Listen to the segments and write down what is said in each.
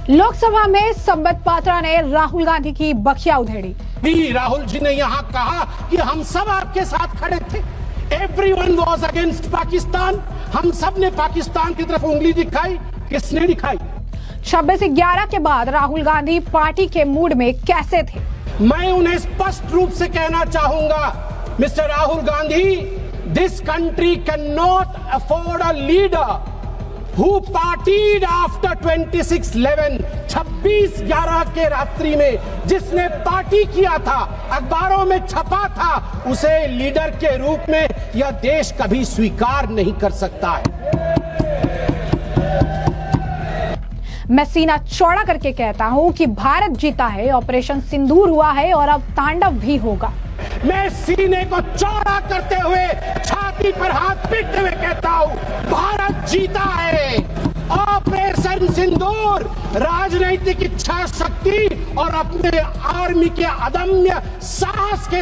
लोकसभा में संबित पात्रा ने राहुल गांधी की बखिया उधेड़ी। राहुल जी ने यहाँ कहा कि हम सब आपके साथ खड़े थे। Everyone was against Pakistan. हम सब ने पाकिस्तान की तरफ उंगली दिखाई। किसने दिखाई? 26/11 के बाद राहुल गांधी पार्टी के मूड में कैसे थे? मैं उन्हें स्पष्ट रूप से कहना चाहूंगा, mister Rahul Gandhi, this country can not afford a leader who partied after 26/11, 26/11 के रात्रि में जिसने पार्टी किया था, अखबारों में छपा था, उसे लीडर के रूप में यह देश कभी स्वीकार नहीं कर सकता है। मैं सीना चौड़ा करके कहता हूं कि भारत जीता है, ऑपरेशन सिंदूर हुआ है और अब तांडव भी होगा। मैं सीने को चौड़ा करते हुए, छाती पर हाथ पीटते हुए कहता हूं, भारत जीता है। ऑपरेशन सिंदूर राजनीतिक इच्छा शक्ति और अपने आर्मी के अदम्य साहस के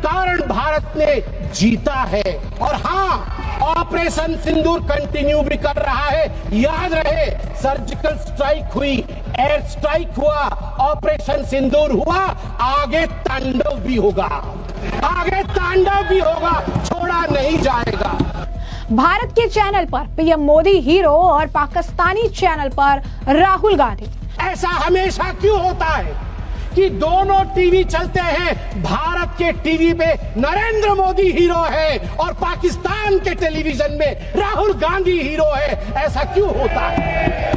कारण भारत ने जीता है। और हाँ, ऑपरेशन सिंदूर कंटिन्यू भी कर रहा है। याद रहे, सर्जिकल स्ट्राइक हुई, एयर स्ट्राइक हुआ, ऑपरेशन सिंदूर हुआ, आगे तांडव भी होगा, आगे तांडव भी होगा, छोड़ा नहीं जाएगा। भारत के चैनल पर पीएम मोदी हीरो और पाकिस्तानी चैनल पर राहुल गांधी। ऐसा हमेशा क्यों होता है कि दोनों टीवी चलते हैं? भारत के टीवी पे नरेंद्र मोदी हीरो है और पाकिस्तान के टेलीविजन में राहुल गांधी हीरो है। ऐसा क्यों होता है?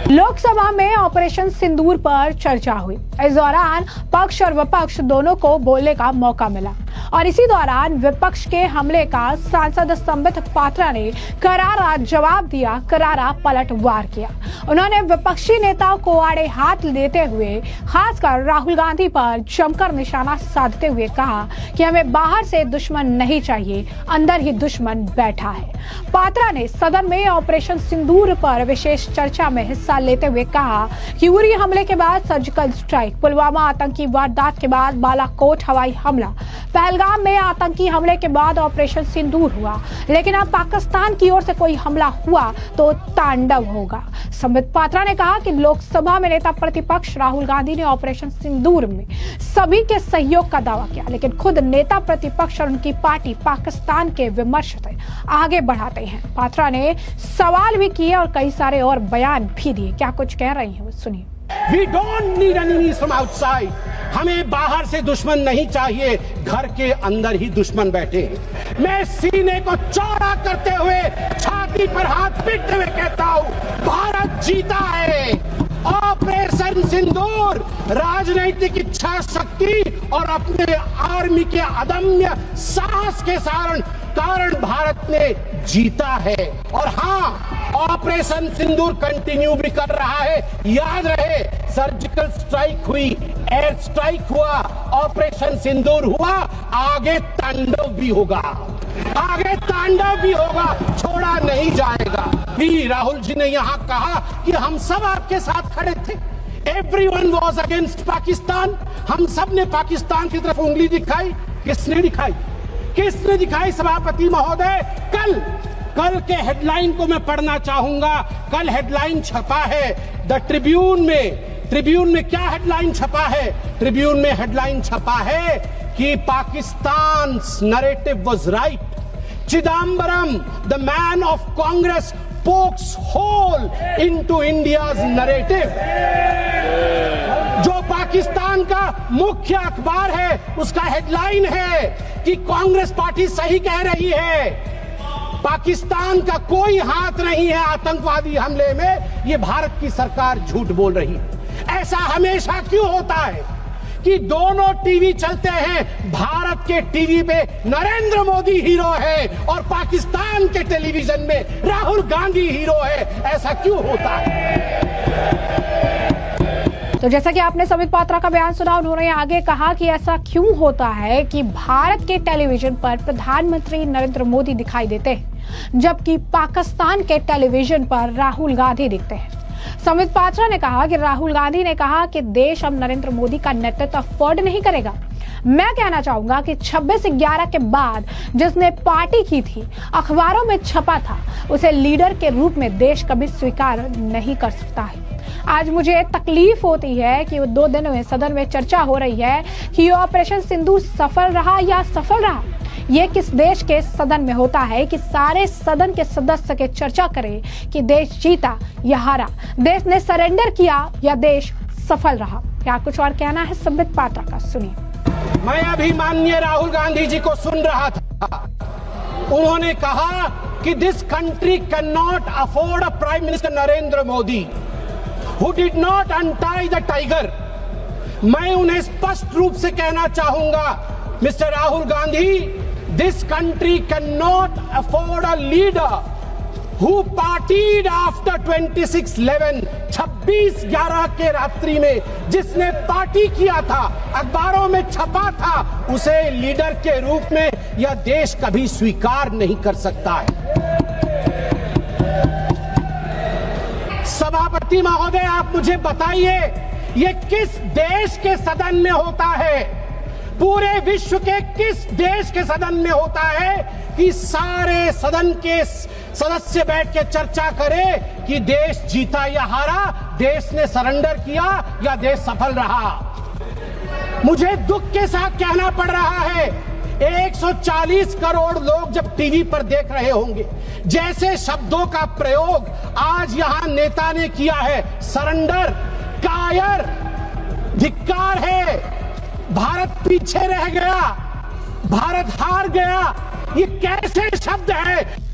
लोकसभा में ऑपरेशन सिंदूर पर चर्चा हुई। इस दौरान पक्ष और विपक्ष दोनों को बोलने का मौका मिला और इसी दौरान विपक्ष के हमले का सांसद संबित पात्रा ने करारा जवाब दिया, करारा पलटवार किया। उन्होंने विपक्षी नेताओं को आड़े हाथ लेते हुए खासकर राहुल गांधी पर जमकर निशाना साधते हुए कहा कि हमें बाहर से दुश्मन नहीं चाहिए, अंदर ही दुश्मन बैठा है। पात्रा ने सदन में ऑपरेशन सिंदूर पर विशेष चर्चा में हिस्सा लेते हुए कहा कि उरी हमले के बाद सर्जिकल स्ट्राइक, पुलवामा आतंकी वारदात के बाद बालाकोट हवाई हमला, पहलगाम में आतंकी हमले के बाद ऑपरेशन सिंदूर हुआ, लेकिन अब पाकिस्तान की ओर से कोई हमला हुआ तो तांडव होगा। संबित पात्रा ने कहा कि लोकसभा में नेता प्रतिपक्ष राहुल गांधी ने ऑपरेशन सिंदूर में सभी के सहयोग का दावा किया, लेकिन खुद नेता प्रतिपक्ष और उनकी पार्टी पाकिस्तान के विमर्श से आगे बढ़ाते हैं। पात्रा ने सवाल भी किए और कई सारे और बयान भी दिए। क्या कुछ कह रही हैं, सुनिए। We don't need enemies from outside. हमें बाहर से दुश्मन नहीं चाहिए, घर के अंदर ही दुश्मन बैठे हैं। मैं सीने को चौड़ा करते हुए, छाती पर हाथ पीटते हुए कहता हूं, भारत जीता है। ऑपरेशन सिंदूर राजनीतिक इच्छा शक्ति और अपने आर्मी के अदम्य साहस के कारण भारत ने जीता है। और हाँ, ऑपरेशन सिंदूर कंटिन्यू भी कर रहा है। याद रहे, सर्जिकल स्ट्राइक हुई, एयर स्ट्राइक हुआ, ऑपरेशन सिंदूर हुआ, आगे तांडव भी होगा, आगे तांडव भी होगा, छोड़ा नहीं जाएगा। राहुल जी ने यहाँ कहा कि हम सब आपके साथ खड़े थे। Everyone was against Pakistan. हम सब ने पाकिस्तान की तरफ उंगली दिखाई। किसने दिखाई? किसने दिखाई? सभापति महोदय, कल के हेडलाइन को मैं पढ़ना चाहूंगा। कल हेडलाइन छपा है द ट्रिब्यून में क्या हेडलाइन छपा है? ट्रिब्यून में हेडलाइन छपा है कि Pakistan narrative was right. Chidambaram, the man of Congress, pokes hole into India's narrative। जो पाकिस्तान का मुख्य अखबार है, उसका हेडलाइन है कि कांग्रेस पार्टी सही कह रही है, पाकिस्तान का कोई हाथ नहीं है आतंकवादी हमले में, ये भारत की सरकार झूठ बोल रही है। ऐसा हमेशा क्यों होता है कि दोनों टीवी चलते हैं? भारत के टीवी पे नरेंद्र मोदी हीरो है और पाकिस्तान के टेलीविजन में राहुल गांधी हीरो है। ऐसा क्यों होता है? तो जैसा कि आपने संबित पात्रा का बयान सुना, उन्होंने आगे कहा कि ऐसा क्यों होता है कि भारत के टेलीविजन पर प्रधानमंत्री नरेंद्र मोदी दिखाई देते हैं, जबकि पाकिस्तान के टेलीविजन पर राहुल गांधी दिखते हैं। संबित पात्रा ने कहा कि राहुल गांधी ने कहा कि देश अब नरेंद्र मोदी का नेतृत्व अफोर्ड नहीं करेगा। मैं कहना चाहूंगा कि 26/11 के बाद जिसने पार्टी की थी, अखबारों में छपा था, उसे लीडर के रूप में देश कभी स्वीकार नहीं कर सकता है। आज मुझे तकलीफ होती है कि 2 दिन में सदन में चर्चा हो रही है कि ये ऑपरेशन सिंदूर सफल रहा या असफल रहा। ये किस देश के सदन में होता है कि सारे सदन के सदस्य के चर्चा करें कि देश जीता या हारा, देश ने सरेंडर किया या देश सफल रहा। क्या कुछ और कहना है संबित पात्रा का, सुनिए। मैं अभी माननीय राहुल गांधी जी को सुन रहा था। उन्होंने कहा कि this country can not afford a prime minister Narendra Modi who did not untie the tiger. मैं उन्हें स्पष्ट रूप से कहना चाहूंगा, mister Rahul Gandhi, this country can not afford a leader who partied after 26/11, 26/11 के रात्रि में जिसने पार्टी किया था, अखबारों में छपा था, उसे लीडर के रूप में यह देश कभी स्वीकार नहीं कर सकता है। सभापति महोदय, आप मुझे बताइए, ये किस देश के सदन में होता है, पूरे विश्व के किस देश के सदन में होता है कि सारे सदन के सदस्य बैठ के चर्चा करें कि देश जीता या हारा, देश ने सरेंडर किया या देश सफल रहा। मुझे दुख के साथ कहना पड़ रहा है, 140 करोड़ लोग जब टीवी पर देख रहे होंगे, जैसे शब्दों का प्रयोग आज यहां नेता ने किया है, सरेंडर, कायर, धिक्कार है, भारत पीछे रह गया, भारत हार गया, ये कैसे शब्द है।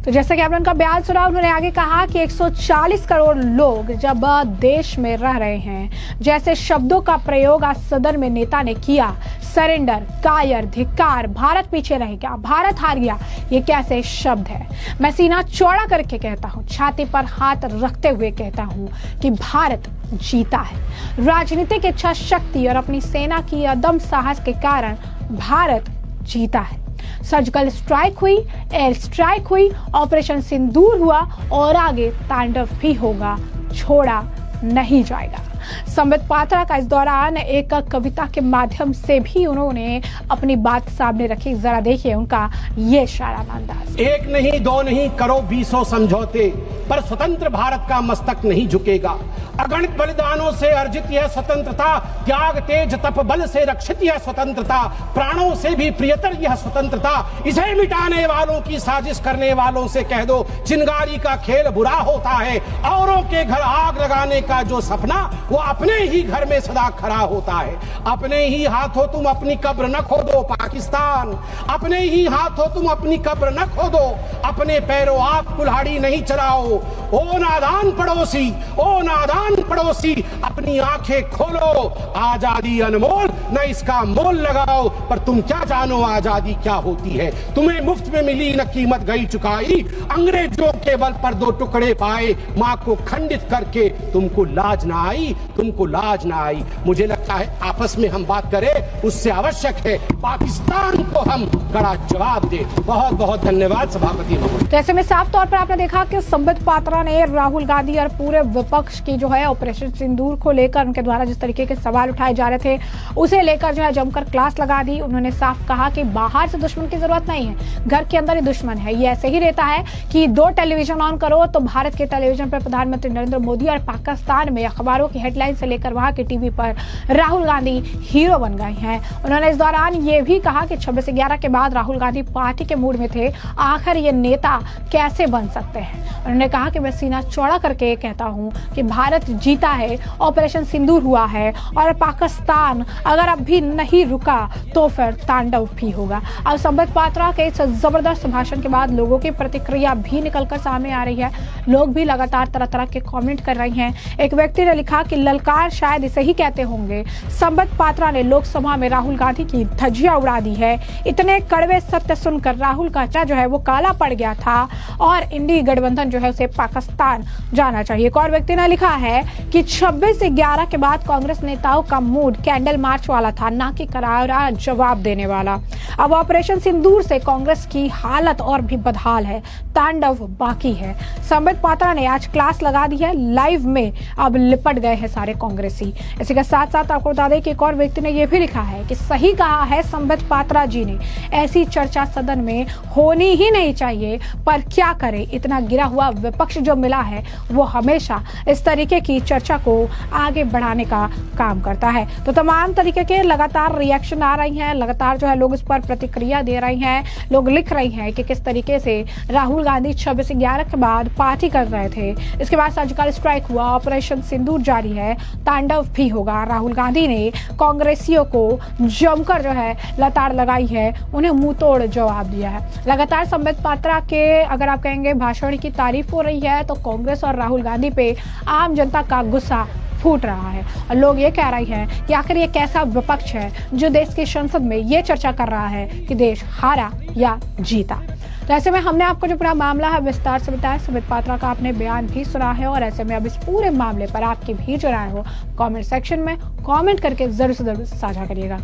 तो जैसे कि आपने उनका बयान सुना, उन्होंने आगे कहा कि 140 करोड़ लोग जब देश में रह रहे हैं, जैसे शब्दों का प्रयोग आज सदन में नेता ने किया, सरेंडर, कायर, धिक्कार, भारत पीछे रह गया, भारत हार गया, ये कैसे शब्द है। मैं सीना चौड़ा करके कहता हूं, छाती पर हाथ रखते हुए कहता हूं कि भारत जीता है। राजनीतिक इच्छा शक्ति और अपनी सेना की अदम साहस के कारण भारत जीता है। सर्जिकल स्ट्राइक हुई, एयर स्ट्राइक हुई, ऑपरेशन सिंदूर हुआ और आगे तांडव भी होगा, छोड़ा नहीं जाएगा। संबित पात्रा का इस दौरान एक कविता के माध्यम से भी उन्होंने अपनी बात सामने रखी। जरा देखिए उनका ये शायराना अंदाज। एक नहीं, दो नहीं, करो 20 समझौते, पर स्वतंत्र भारत का मस्तक नहीं झुकेगा। अगणित बलिदानों से अर्जित यह स्वतंत्रता, त्याग तेज तप बल से रक्षित यह स्वतंत्रता, प्राणों से भी प्रियतर यह स्वतंत्रता। इसे मिटाने वालों की साजिश करने वालों से कह दो, चिंगारी का खेल बुरा होता है। औरों के घर आग लगाने का जो सपना, वो अपने ही घर में सदा खड़ा होता है। अपने ही हाथों तुम अपनी कब्र न खोदो पाकिस्तान, अपने ही हाथों तुम अपनी कब्र न खोदो, अपने पैरों आप कुल्हाड़ी नहीं चलाओ। ओ नादान पड़ोसी, ओ नादान पड़ोसी, अपनी आंखें खोलो, आजादी अनमोल, न इसका मोल लगाओ। पर तुम क्या जानो आजादी क्या होती है, तुम्हें मुफ्त में मिली न कीमत गई चुकाई। अंग्रेजों के बल पर 2 टुकड़े पाए, मां को खंडित करके तुमको लाज ना आई, तुमको लाज ना आई। मुझे लगता है आपस में हम बात करें, उससे आवश्यक है पाकिस्तान को हम कड़ा जवाब दे। बहुत बहुत धन्यवाद सभापति महोदय। तो ऐसे में साफ तौर पर आपने देखा कि संबित पात्रा ने राहुल गांधी और पूरे विपक्ष की जो है ऑपरेशन सिंदूर को लेकर उनके द्वारा जिस तरीके के सवाल उठाए जा रहे थे, उसे लेकर जो है जमकर क्लास लगा दी। उन्होंने साफ कहा कि बाहर से दुश्मन की जरूरत नहीं है, घर के अंदर ही दुश्मन है। ये ऐसे ही रहता है कि 2 टेलीविजन ऑन करो तो भारत के टेलीविजन पर प्रधानमंत्री नरेंद्र मोदी और पाकिस्तान में अखबारों की हेडलाइन से लेकर वहां के टीवी पर राहुल गांधी हीरो बन गए हैं। उन्होंने इस दौरान ये भी कहा कि 26/11 के बाद राहुल गांधी पार्टी के मूड में थे, आखिर ये नेता कैसे बन सकते हैं। उन्होंने कहा कि मैं सीना चौड़ा करके कहता हूं कि भारत जीता है, ऑपरेशन सिंदूर हुआ है और पाकिस्तान अगर अब भी नहीं रुका तो फिर तांडव भी होगा। अब संबित पात्रा के इस जबरदस्त भाषण के बाद लोगों की प्रतिक्रिया भी निकलकर सामने आ रही है। लोग भी लगातार तरह तरह के कमेंट कर रही हैं। एक व्यक्ति ने लिखा कि ललकार शायद इसे ही कहते होंगे, संबित पात्रा ने लोकसभा में राहुल गांधी की धज्जियां उड़ा दी है। इतने कड़वे सत्य सुनकर राहुल का चेहरा जो है वो काला पड़ गया था और इंडी गठबंधन जो है उसे पाकिस्तान जाना चाहिए। एक और व्यक्ति ने लिखा है है कि 26 से 11 के बाद कांग्रेस नेताओं का मूड कैंडल मार्च वाला था, ना कि करारा जवाब देने वाला। अब ऑपरेशन सिंदूर से कांग्रेस की हालत और भी बदहाल है, तांडव बाकी है। संबित पात्रा ने आज क्लास लगा दी है, लाइव में अब लिपट गए हैं सारे कांग्रेसी। इसी के साथ साथ आपको बता दें कि एक और व्यक्ति ने यह भी लिखा है कि सही कहा है संबित पात्रा जी ने, ऐसी चर्चा सदन में होनी ही नहीं चाहिए, पर क्या करें, इतना गिरा हुआ विपक्ष जो मिला है वो हमेशा इस तरीके की चर्चा को आगे बढ़ाने का काम करता है। तो तमाम तरीके के लगातार रिएक्शन आ रही हैं, लगातार जो है लोग इस पर प्रतिक्रिया दे रही हैं। लोग लिख रही हैं कि किस तरीके से राहुल गांधी 26 से 11 के बाद पार्टी कर रहे थे, इसके बाद सर्जिकल स्ट्राइक हुआ, ऑपरेशन सिंदूर जारी है, तांडव भी होगा। राहुल गांधी ने कांग्रेसियों को जमकर जो है लताड़ लगाई है, उन्हें मुंह तोड़ जवाब दिया है। लगातार संबित पात्रा के अगर आप कहेंगे भाषण की तारीफ हो रही है, तो कांग्रेस और राहुल गांधी पे आम जनता का गुस्सा फूट रहा है और लोग ये कह रहे हैं कि आखिर ये कैसा विपक्ष है जो देश की संसद में ये चर्चा कर रहा है कि देश हारा या जीता। तो ऐसे में हमने आपको जो पूरा मामला है विस्तार से बताया, संबित पात्रा का आपने बयान भी सुना है और ऐसे में अब इस पूरे मामले पर आपकी भी जो राय हो कमेंट सेक्शन में कमेंट करके जरूर से जरूर साझा करिएगा।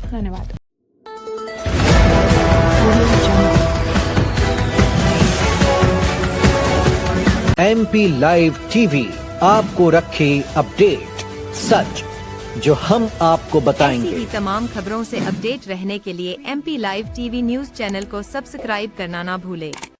धन्यवाद। MP लाइव टीवी आपको रखे अपडेट, सच जो हम आपको बताएंगे। ऐसी ही तमाम खबरों से अपडेट रहने के लिए MP live TV news channel को सब्सक्राइब करना ना भूले।